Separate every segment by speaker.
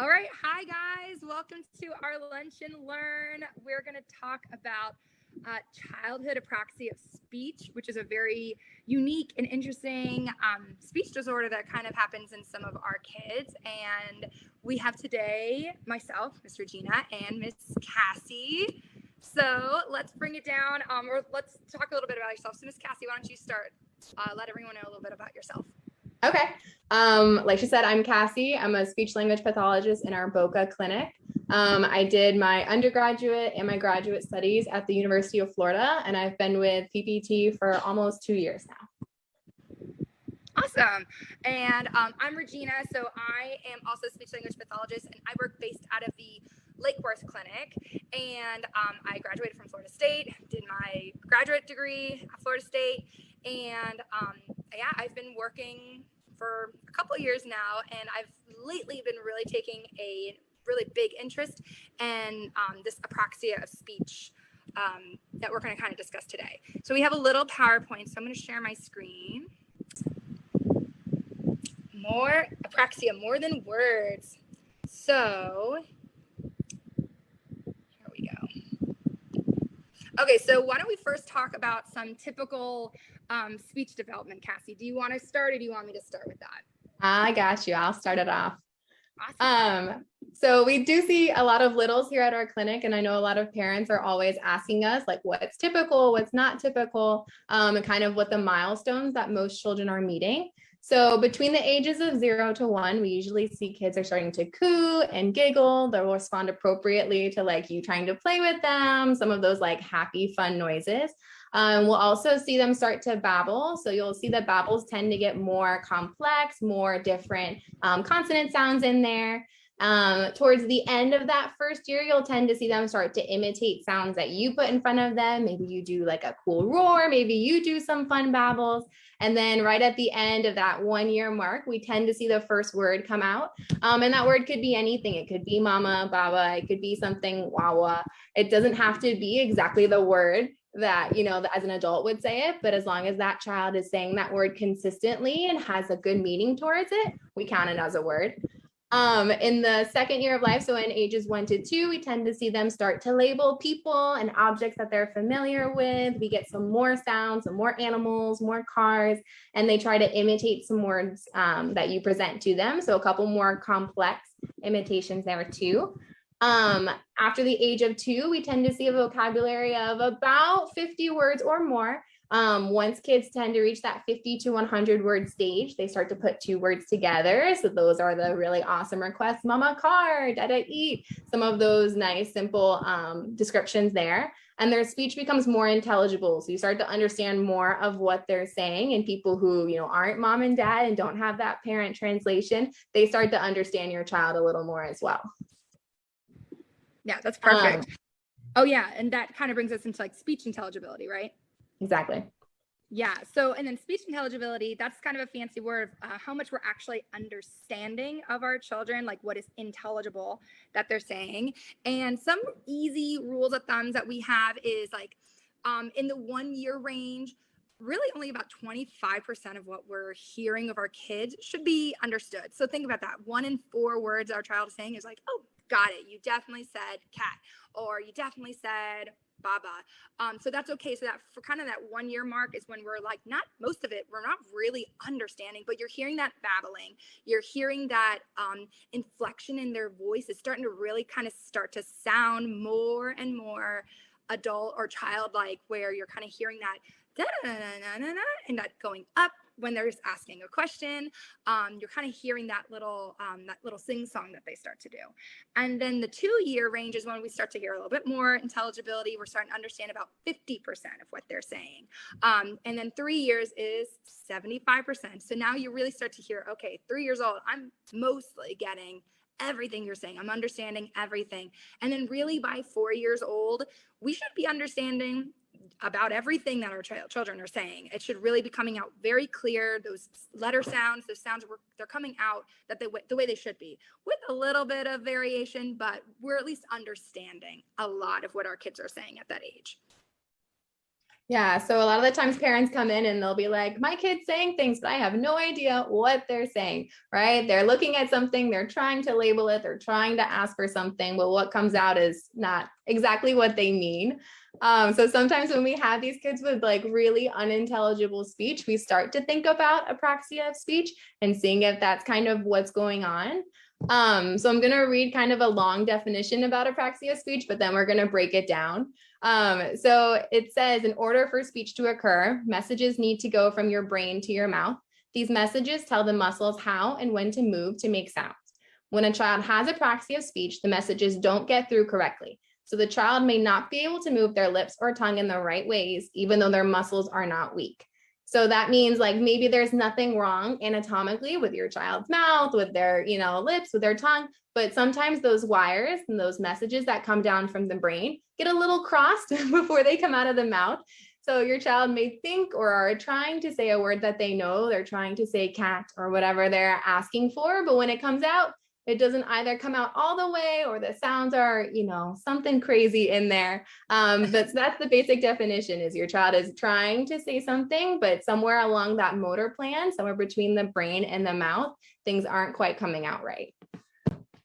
Speaker 1: All right. Hi, guys. Welcome to our Lunch and Learn. We're going to talk about childhood apraxia of speech, which is a very unique and interesting speech disorder that kind of happens in some of our kids. And we have today myself, Miss Regina, and Miss Cassie. So let's bring it down, or let's talk a little bit about yourself. So Miss Cassie, why don't you start? Let everyone know a little bit about yourself.
Speaker 2: Okay. Like she said, I'm Cassie. I'm a speech language pathologist in our Boca clinic. I did my undergraduate and my graduate studies at the University of Florida, and I've been with PPT for almost 2 years now.
Speaker 1: Awesome. And I'm Regina. So I am also a speech language pathologist, and I work based out of the Lake Worth Clinic. And I graduated from Florida State, did my graduate degree at Florida State. And yeah, I've been working for a couple of years now, and I've lately been really taking a really big interest in this apraxia of speech that we're going to kind of discuss today. So we have a little PowerPoint, so I'm going to share my screen. More apraxia, more than words. So here we go. Okay, so why don't we first talk about some typical speech development, Cassie? Do you want to start, or do you want me to start with that?
Speaker 2: I got you. I'll start it off.
Speaker 1: Awesome.
Speaker 2: So we do see a lot of littles here at our clinic, and I know a lot of parents are always asking us like what's typical, what's not typical, and kind of what the milestones that most children are meeting. So between the ages of 0 to 1, we usually see kids are starting to coo and giggle. They'll respond appropriately to like you trying to play with them, some of those like happy, fun noises. We'll also see them start to babble. So you'll see the babbles tend to get more complex, more different consonant sounds in there. Towards the end of that first year, you'll tend to see them start to imitate sounds that you put in front of them. Maybe you do like a cool roar, maybe you do some fun babbles. And then right at the end of that 1 year mark, we tend to see the first word come out. And that word could be anything. It could be mama, baba, it could be something wawa. It doesn't have to be exactly the word that, you know, as an adult would say it, but as long as that child is saying that word consistently and has a good meaning towards it, we count it as a word. In the second year of life, so in ages 1 to 2, we tend to see them start to label people and objects that they're familiar with. We get some more sounds, some more animals, more cars, and they try to imitate some words that you present to them. So a couple more complex imitations there too. After the age of 2, we tend to see a vocabulary of about 50 words or more. Once kids tend to reach that 50 to 100 word stage, they start to put 2 words together. So those are the really awesome requests: mama car, dada eat, some of those nice, simple descriptions there. And their speech becomes more intelligible. So you start to understand more of what they're saying. And people who, you know, aren't mom and dad and don't have that parent translation, they start to understand your child a little more as well.
Speaker 1: Yeah, that's perfect. Oh yeah, and that kind of brings us into like speech intelligibility, right?
Speaker 2: Exactly.
Speaker 1: Yeah. So, and then speech intelligibility, that's kind of a fancy word of how much we're actually understanding of our children, like what is intelligible that they're saying. And some easy rules of thumbs that we have is like in the 1 year range, really only about 25% of what we're hearing of our kids should be understood. So think about that. 1 in 4 words our child is saying is like, oh, got it. You definitely said cat, or you definitely said baba. So that's okay. So that for kind of that 1 year mark is when we're like, not most of it, we're not really understanding, but you're hearing that babbling, you're hearing that inflection in their voice is starting to really kind of start to sound more and more adult or childlike, where you're kind of hearing that and that going up when they're just asking a question. You're kind of hearing that little sing song that they start to do. And then the 2 year range is when we start to hear a little bit more intelligibility. We're starting to understand about 50% of what they're saying. And then 3 years is 75%. So now you really start to hear, okay, 3 years old, I'm mostly getting everything you're saying. I'm understanding everything. And then really by 4 years old, we should be understanding about everything that our children are saying. It should really be coming out very clear. Those letter sounds, those sounds, they're coming out that the way they should be, with a little bit of variation, but we're at least understanding a lot of what our kids are saying at that age.
Speaker 2: Yeah, so a lot of the times parents come in and they'll be like, my kid's saying things, but I have no idea what they're saying, right? They're looking at something, they're trying to label it, they're trying to ask for something, but what comes out is not exactly what they mean. So sometimes when we have these kids with like really unintelligible speech, we start to think about apraxia of speech and seeing if that's kind of what's going on. So I'm going to read kind of a long definition about apraxia of speech, but then we're going to break it down. So it says, in order for speech to occur, messages need to go from your brain to your mouth. These messages tell the muscles how and when to move to make sounds. When a child has apraxia of speech, the messages don't get through correctly. So the child may not be able to move their lips or tongue in the right ways, even though their muscles are not weak. So that means like maybe there's nothing wrong anatomically with your child's mouth, with their, lips, with their tongue, but sometimes those wires and those messages that come down from the brain get a little crossed before they come out of the mouth. So your child may think or are trying to say a word that they know, they're trying to say cat or whatever they're asking for, but when it comes out, it doesn't either come out all the way or the sounds are, something crazy in there. But that's the basic definition is your child is trying to say something, but somewhere along that motor plan, somewhere between the brain and the mouth, things aren't quite coming out right.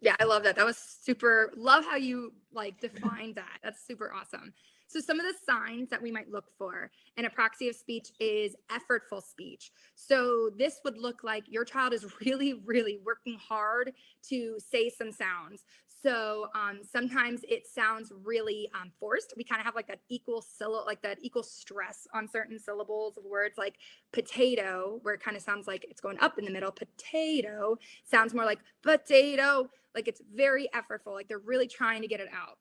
Speaker 1: Yeah, I love that. That was super, love how you like defined that. That's super awesome. So some of the signs that we might look for in apraxia of speech is effortful speech. So this would look like your child is really, really working hard to say some sounds. So sometimes it sounds really forced. We kind of have like that equal stress on certain syllables of words like potato, where it kind of sounds like it's going up in the middle. Potato sounds more like potato, like it's very effortful, like they're really trying to get it out.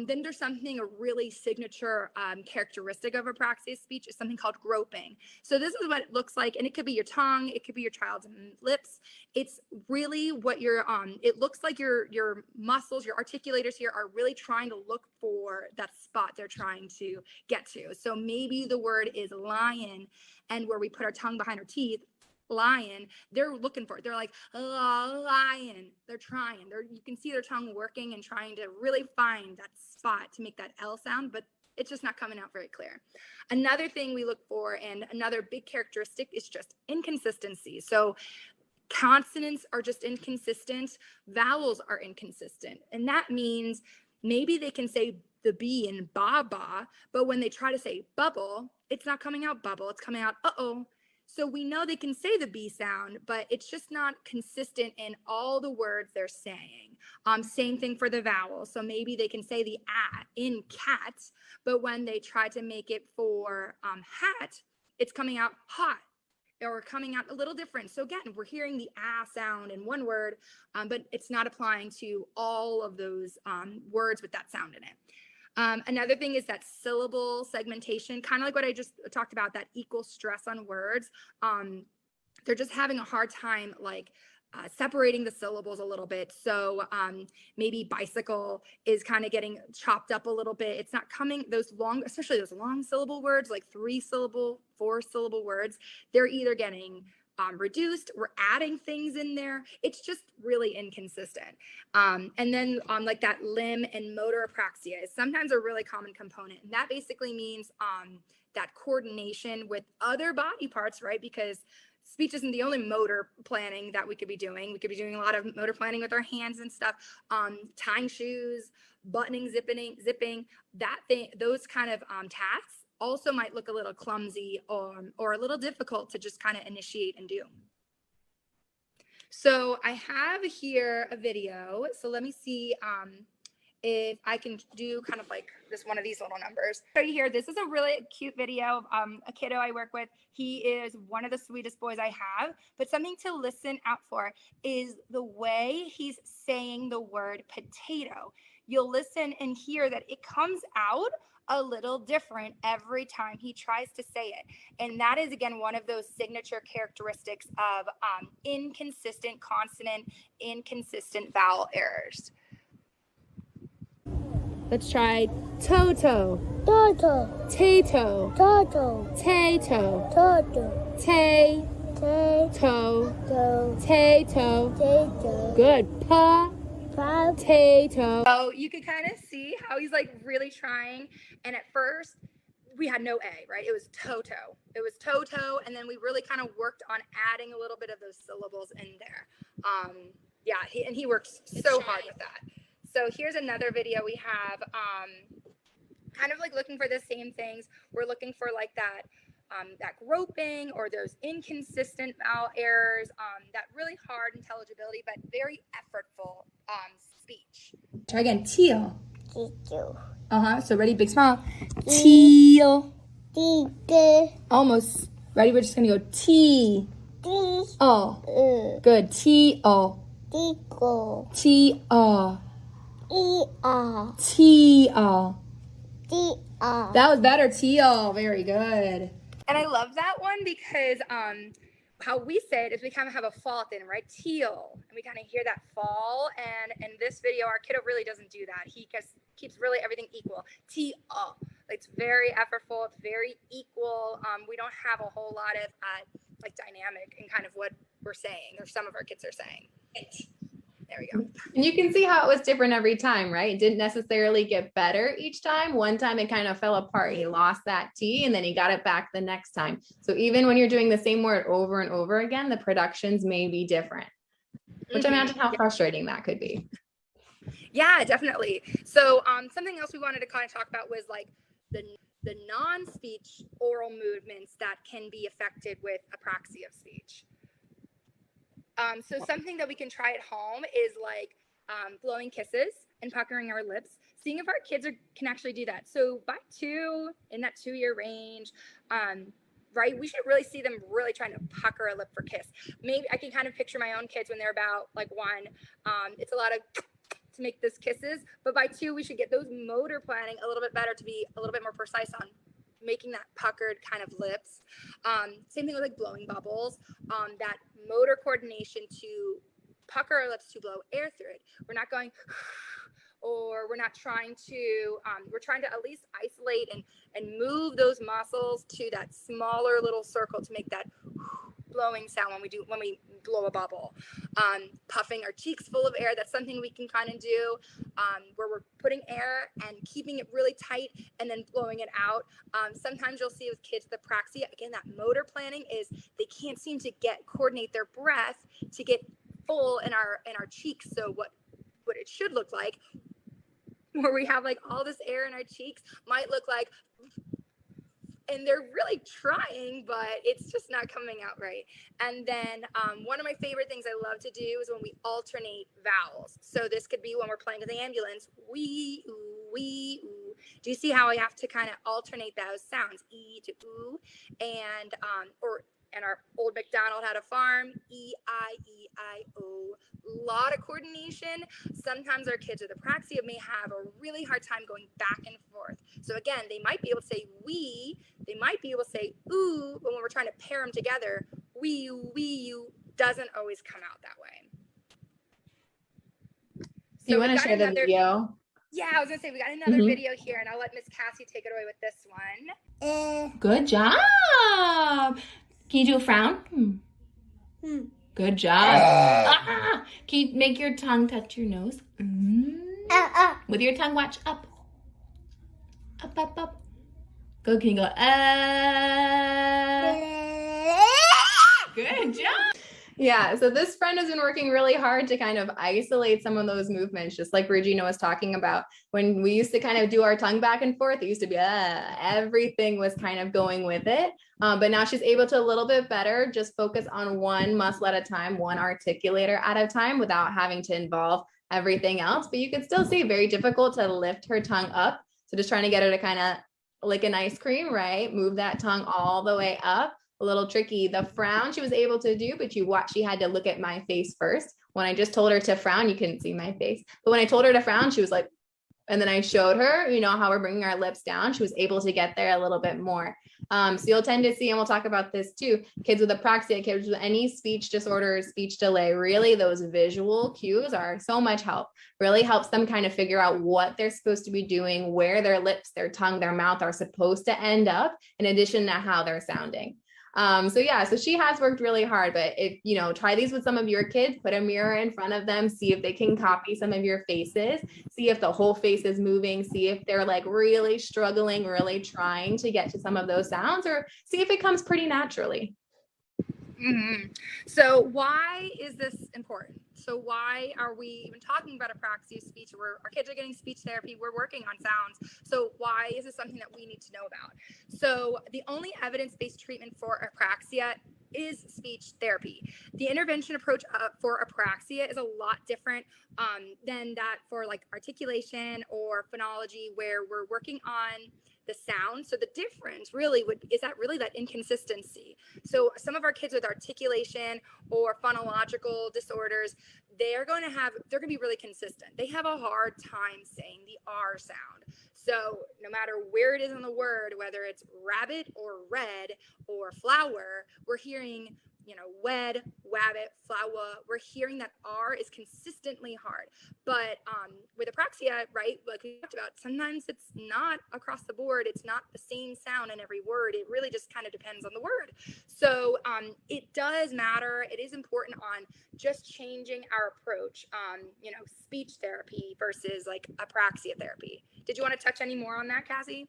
Speaker 1: Then there's something, a really signature characteristic of apraxia speech is something called groping. So this is what it looks like, and it could be your tongue, it could be your child's lips. It's really what it looks like your muscles, your articulators here are really trying to look for that spot they're trying to get to. So maybe the word is lion, and where we put our tongue behind our teeth, lion, they're looking for it. They're like, oh, lion. They're trying. You can see their tongue working and trying to really find that spot to make that L sound, but it's just not coming out very clear. Another thing we look for, and another big characteristic, is just inconsistency. So consonants are just inconsistent, vowels are inconsistent, and that means maybe they can say the B in ba, but when they try to say bubble, it's not coming out bubble, it's coming out uh-oh. So we know they can say the B sound, but it's just not consistent in all the words they're saying. Same thing for the vowel. So maybe they can say the A in cat, but when they try to make it for hat, it's coming out hot or coming out a little different. So again, we're hearing the A sound in one word, but it's not applying to all of those words with that sound in it. Another thing is that syllable segmentation, kind of like what I just talked about, that equal stress on words. They're just having a hard time separating the syllables a little bit. So maybe bicycle is kind of getting chopped up a little bit. It's not coming, especially those long syllable words, like 3-syllable, 4-syllable words, they're either getting reduced, we're adding things in there. It's just really inconsistent. And then like that limb and motor apraxia is sometimes a really common component. And that basically means that coordination with other body parts, right? Because speech isn't the only motor planning that we could be doing. We could be doing a lot of motor planning with our hands and stuff, tying shoes, buttoning, zipping, those kind of tasks also might look a little clumsy or a little difficult to just kind of initiate and do. So I have here a video. So let me see if I can do kind of like this one of these little numbers. So you hear, this is a really cute video of a kiddo I work with. He is one of the sweetest boys I have, but something to listen out for is the way he's saying the word potato. You'll listen and hear that it comes out a little different every time he tries to say it. And that is, again, one of those signature characteristics of inconsistent consonant, inconsistent vowel errors. Let's try toto,
Speaker 3: Toto,
Speaker 1: tato,
Speaker 3: Toto,
Speaker 1: tato,
Speaker 3: Toto,
Speaker 1: tay,
Speaker 3: Tato,
Speaker 1: tato.
Speaker 3: Tato,
Speaker 1: Good. Pa,
Speaker 3: Potato.
Speaker 1: so you can kind of see how he's like really trying. And at first, we had no A, right? It was Toto. It was Toto. And then we really kind of worked on adding a little bit of those syllables in there. Yeah, he works so hard with that. So here's another video we have, kind of like looking for the same things. We're looking for like that groping or those inconsistent vowel errors, that really hard intelligibility, but very effortful speech.
Speaker 4: Try again. Teal.
Speaker 3: Teacher.
Speaker 4: So ready? Big smile. Teal.
Speaker 3: Teacher.
Speaker 4: Almost. Ready? We're just going to go T.
Speaker 3: Teacher.
Speaker 4: Good. T-O.
Speaker 3: Teacher.
Speaker 4: T-O.
Speaker 3: E-R.
Speaker 4: T-O.
Speaker 3: T-R.
Speaker 4: That was better. T-O. Very good.
Speaker 1: And I love that one because how we say it is we kind of have a fall at the end, right? Teal. And we kind of hear that fall. And in this video, our kiddo really doesn't do that. He keeps really everything equal. T-O. It's very effortful. It's very equal. We don't have a whole lot of like dynamic in kind of what we're saying, or some of our kids are saying. There we go.
Speaker 2: And you can see how it was different every time, right? It didn't necessarily get better each time. One time it kind of fell apart. He lost that T and then he got it back the next time. So even when you're doing the same word over and over again, the productions may be different, which imagine how frustrating that could be.
Speaker 1: Yeah, definitely. So something else we wanted to kind of talk about was like the non-speech oral movements that can be affected with apraxia of speech. So something that we can try at home is like blowing kisses and puckering our lips, seeing if our kids can actually do that. So by 2, in that 2-year range, right, we should really see them really trying to pucker a lip for kiss. Maybe I can kind of picture my own kids when they're about like 1. It's a lot of to make those kisses, but by 2, we should get those motor planning a little bit better to be a little bit more precise on making that puckered kind of lips. Same thing with like blowing bubbles, that motor coordination to pucker our lips to blow air through it. We're not going, or we're not trying to, we're trying to at least isolate and move those muscles to that smaller little circle to make that blowing sound when we blow a bubble. Puffing our cheeks full of air, that's something we can kind of do, where we're putting air and keeping it really tight and then blowing it out. Sometimes you'll see with kids with apraxia, again, that motor planning is they can't seem to coordinate their breath to get full in our cheeks. So what it should look like, where we have like all this air in our cheeks, might look like, and they're really trying, but it's just not coming out right. And then one of my favorite things I love to do is when we alternate vowels. So this could be when we're playing with the ambulance, wee, ooh, wee, ooh. Do you see how I have to kind of alternate those sounds, E to ooh, and our old MacDonald had a farm, E-I-E-I-O. A lot of coordination. Sometimes our kids with apraxia may have a really hard time going back and forth. So again, they might be able to say we, they might be able to say ooh, but when we're trying to pair them together, wee you doesn't always come out that way.
Speaker 2: So you want to share the video?
Speaker 1: Yeah, I was gonna say we got another video here, and I'll let Miss Cassie take it away with this one.
Speaker 4: Good job. Can you do a frown? Good job. Can you make your tongue touch your nose? With your tongue, watch up. Up, up, up. Good. Can you go, Good job.
Speaker 2: Yeah, so this friend has been working really hard to kind of isolate some of those movements, just like Regina was talking about. When we used to kind of do our tongue back and forth, it used to be everything was kind of going with it. But now she's able to a little bit better just focus on one muscle at a time, one articulator at a time without having to involve everything else. But you can still see very difficult to lift her tongue up. So just trying to get her to kind of lick an ice cream, right? Move that tongue all the way up. A little tricky. The frown she was able to do, but she had to look at my face first. When I just told her to frown, you couldn't see my face. But when I told her to frown, she was like, and then I showed her, how we're bringing our lips down. She was able to get there a little bit more. So you'll tend to see, and we'll talk about this too, kids with apraxia, kids with any speech disorder, speech delay, really those visual cues are so much help. Really helps them kind of figure out what they're supposed to be doing, where their lips, their tongue, their mouth are supposed to end up, in addition to how they're sounding. So she has worked really hard, but if, try these with some of your kids, put a mirror in front of them, see if they can copy some of your faces, see if the whole face is moving, see if they're like really struggling, really trying to get to some of those sounds, or see if it comes pretty naturally.
Speaker 1: So why is this important? So why are we even talking about apraxia speech, where our kids are getting speech therapy, we're working on sounds? So why is this something that we need to know about? So the only evidence-based treatment for apraxia is speech therapy. The intervention approach for apraxia is a lot different than that for like articulation or phonology, where we're working on the sound. So the difference really is that inconsistency. So some of our kids with articulation or phonological disorders, they're going to be really consistent. They have a hard time saying the R sound. So no matter where it is in the word, whether it's rabbit or red or flower, we're hearing, wed, wabbit, flower. We're hearing that R is consistently hard. But with apraxia, right, like we talked about, sometimes it's not across the board. It's not the same sound in every word. It really just kind of depends on the word. So it does matter. It is important on just changing our approach, speech therapy versus like apraxia therapy. Did you want to touch any more on that, Cassie?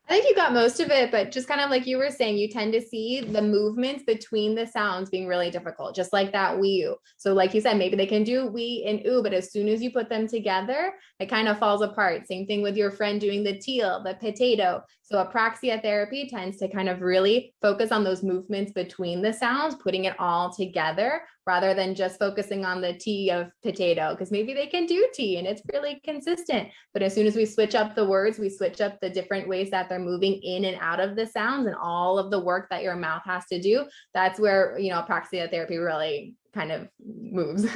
Speaker 2: I think you got most of it, but just kind of like you were saying, you tend to see the movements between the sounds being really difficult, just like that we. So like you said, maybe they can do we and oo, but as soon as you put them together, it kind of falls apart. Same thing with your friend doing the teal, the potato. So apraxia therapy tends to kind of really focus on those movements between the sounds, putting it all together rather than just focusing on the T of potato, because maybe they can do T and it's really consistent. But as soon as we switch up the words, we switch up the different ways that they're moving in and out of the sounds and all of the work that your mouth has to do. That's where, apraxia therapy really kind of moves.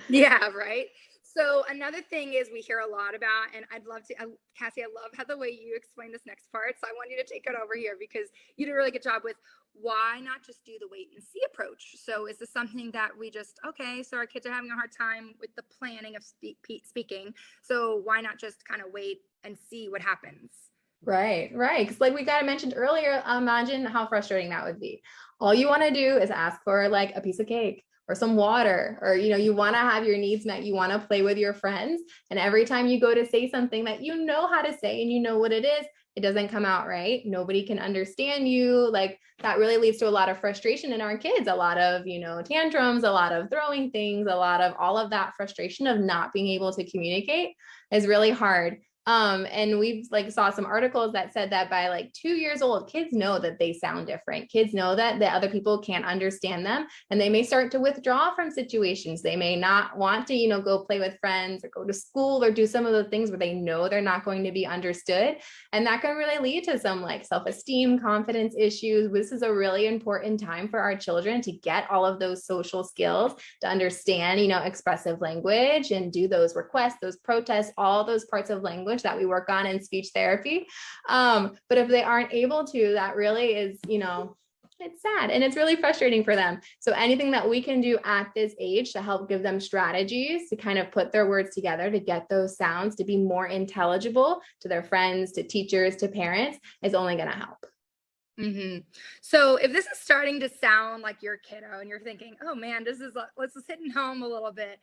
Speaker 1: Yeah, right. So another thing is we hear a lot about, and I'd love to, Cassie, I love how the way you explain this next part. So I want you to take it over here because you did a really good job with why not just do the wait and see approach. So is this something that we just, okay, so our kids are having a hard time with the planning of speaking. So why not just kind of wait and see what happens?
Speaker 2: Right. Because like we got mentioned earlier, imagine how frustrating that would be. All you want to do is ask for like a piece of cake or some water, or, you want to have your needs met. You want to play with your friends. And every time you go to say something that you know how to say and you know what it is, it doesn't come out right. Nobody can understand you. Like that really leads to a lot of frustration in our kids, a lot of, tantrums, a lot of throwing things, a lot of all of that frustration of not being able to communicate is really hard. And we've saw some articles that said that by 2 years old, kids know that they sound different. Kids know that the other people can't understand them, and they may start to withdraw from situations. They may not want to, go play with friends or go to school or do some of the things where they know they're not going to be understood. And that can really lead to some self-esteem, confidence issues. This is a really important time for our children to get all of those social skills, to understand, expressive language and do those requests, those protests, all those parts of language that we work on in speech therapy. But if they aren't able to, that really is, it's sad and it's really frustrating for them. So anything that we can do at this age to help give them strategies to kind of put their words together, to get those sounds to be more intelligible to their friends, to teachers, to parents, is only going to help.
Speaker 1: So if this is starting to sound like your kiddo and you're thinking, oh man, this is hitting home a little bit.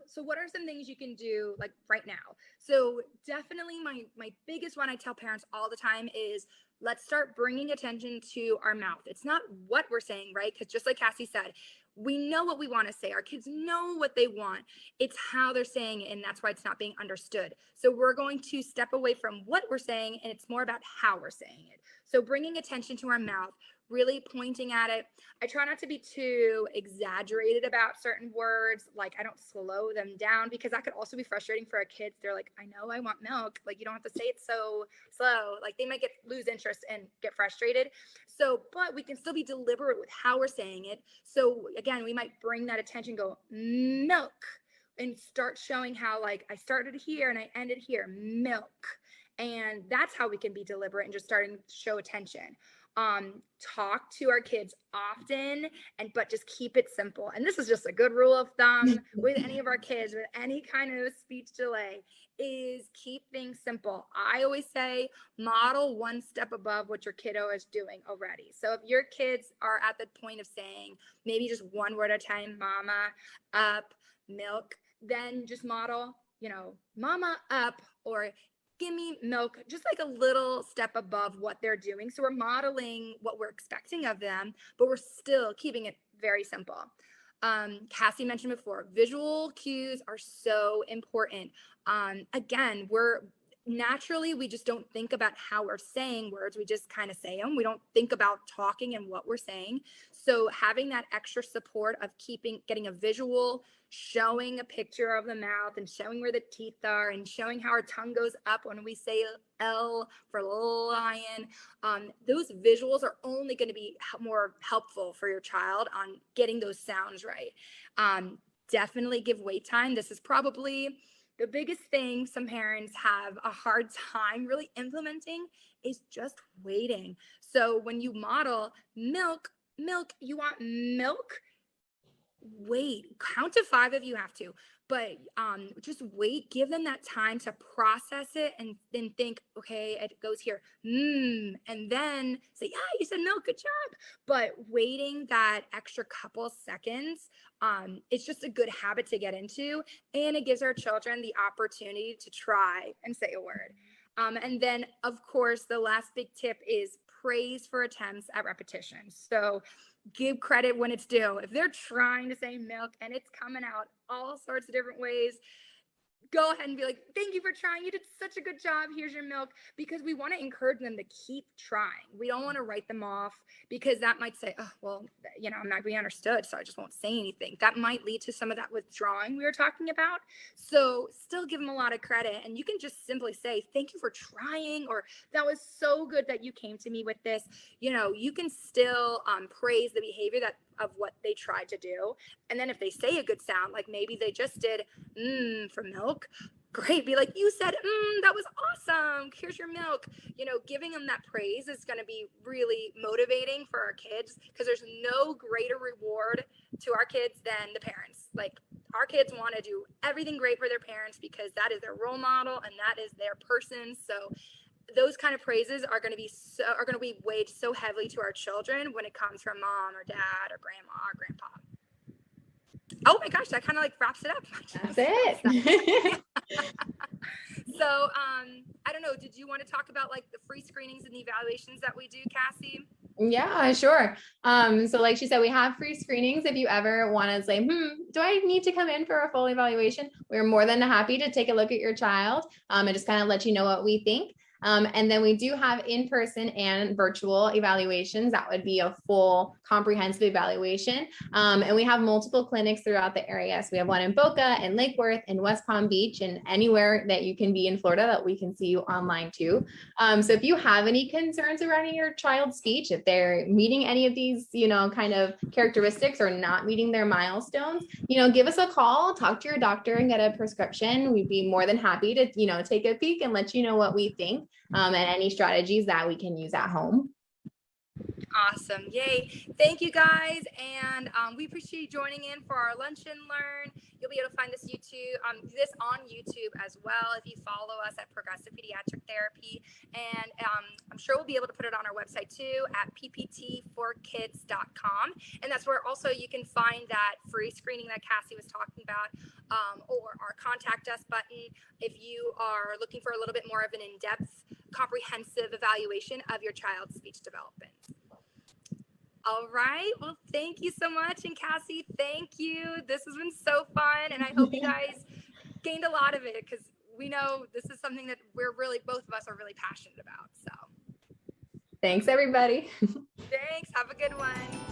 Speaker 1: So what are some things you can do right now? So definitely my biggest one I tell parents all the time is let's start bringing attention to our mouth. It's not what we're saying, right? Because just like Cassie said, we know what we want to say. Our kids know what they want. It's how they're saying it, and that's why it's not being understood. So we're going to step away from what we're saying, and it's more about how we're saying it. So bringing attention to our mouth, really pointing at it. I try not to be too exaggerated about certain words. I don't slow them down because that could also be frustrating for our kids. They're like, I know I want milk. You don't have to say it so slow. They might lose interest and get frustrated. So, but we can still be deliberate with how we're saying it. So again, we might bring that attention, go milk, and start showing how I started here and I ended here, milk. And that's how we can be deliberate and just starting to show attention. talk to our kids often, but just keep it simple. And this is just a good rule of thumb with any of our kids with any kind of speech delay, is keep things simple. I always say model one step above what your kiddo is doing already. So if your kids are at the point of saying maybe just one word at a time, mama, up, milk, then just model, mama, up, or give me milk, just like a little step above what they're doing. So we're modeling what we're expecting of them, but we're still keeping it very simple. Cassie mentioned before, visual cues are so important. Again, we just don't think about how we're saying words. We just kind of say them. We don't think about talking and what we're saying. So having that extra support of getting a visual, showing a picture of the mouth and showing where the teeth are and showing how our tongue goes up when we say L for lion. Those visuals are only going to be more helpful for your child on getting those sounds right. Definitely give wait time. This is probably the biggest thing some parents have a hard time really implementing, is just waiting. So when you model milk, you want milk, wait, count to 5 if you have to, but just wait, give them that time to process it and then think, okay, it goes here, and then say, yeah, you said milk, good job. But waiting that extra couple seconds, it's just a good habit to get into, and it gives our children the opportunity to try and say a word. And then, of course, the last big tip is praise for attempts at repetition. So give credit when it's due. If they're trying to say milk and it's coming out all sorts of different ways, go ahead and be like, thank you for trying. You did such a good job. Here's your milk. Because we want to encourage them to keep trying. We don't want to write them off, because that might say, oh, well, I'm not being understood, so I just won't say anything. That might lead to some of that withdrawing we were talking about. So still give them a lot of credit. And you can just simply say, thank you for trying, or that was so good that you came to me with this. You can still praise the behavior of what they tried to do. And then if they say a good sound, like maybe they just did for milk, great. Be like, you said that was awesome, here's your milk. Giving them that praise is going to be really motivating for our kids, because there's no greater reward to our kids than the parents. Like, our kids want to do everything great for their parents, because that is their role model and that is their person. So those kind of praises are going to be weighed so heavily to our children when it comes from mom or dad or grandma or grandpa. Oh my gosh, that kind of like wraps it up.
Speaker 2: That's it.
Speaker 1: So I don't know, did you want to talk about like the free screenings and the evaluations that we do, Cassie?
Speaker 2: Yeah, sure. So like she said, we have free screenings. If you ever want to say, do I need to come in for a full evaluation? We're more than happy to take a look at your child and just kind of let you know what we think. And then we do have in-person and virtual evaluations. That would be a full comprehensive evaluation. And we have multiple clinics throughout the area. So we have one in Boca and Lake Worth and West Palm Beach, and anywhere that you can be in Florida that we can see you online too. So if you have any concerns around your child's speech, if they're meeting any of these, kind of characteristics or not meeting their milestones, give us a call, talk to your doctor and get a prescription. We'd be more than happy to, take a peek and let you know what we think. And any strategies that we can use at home.
Speaker 1: Awesome. Yay. Thank you guys. And we appreciate you joining in for our Lunch and Learn. You'll be able to find this on YouTube as well if you follow us at Progressive Pediatric Therapy. And I'm sure we'll be able to put it on our website too at ppt4kids.com. And that's where also you can find that free screening that Cassie was talking about, or our contact us button if you are looking for a little bit more of an in-depth, comprehensive evaluation of your child's speech development. All right. Well, thank you so much. And Cassie, thank you. This has been so fun. And I hope you guys gained a lot of it, because we know this is something that both of us are really passionate about. So
Speaker 2: thanks, everybody.
Speaker 1: Thanks. Have a good one.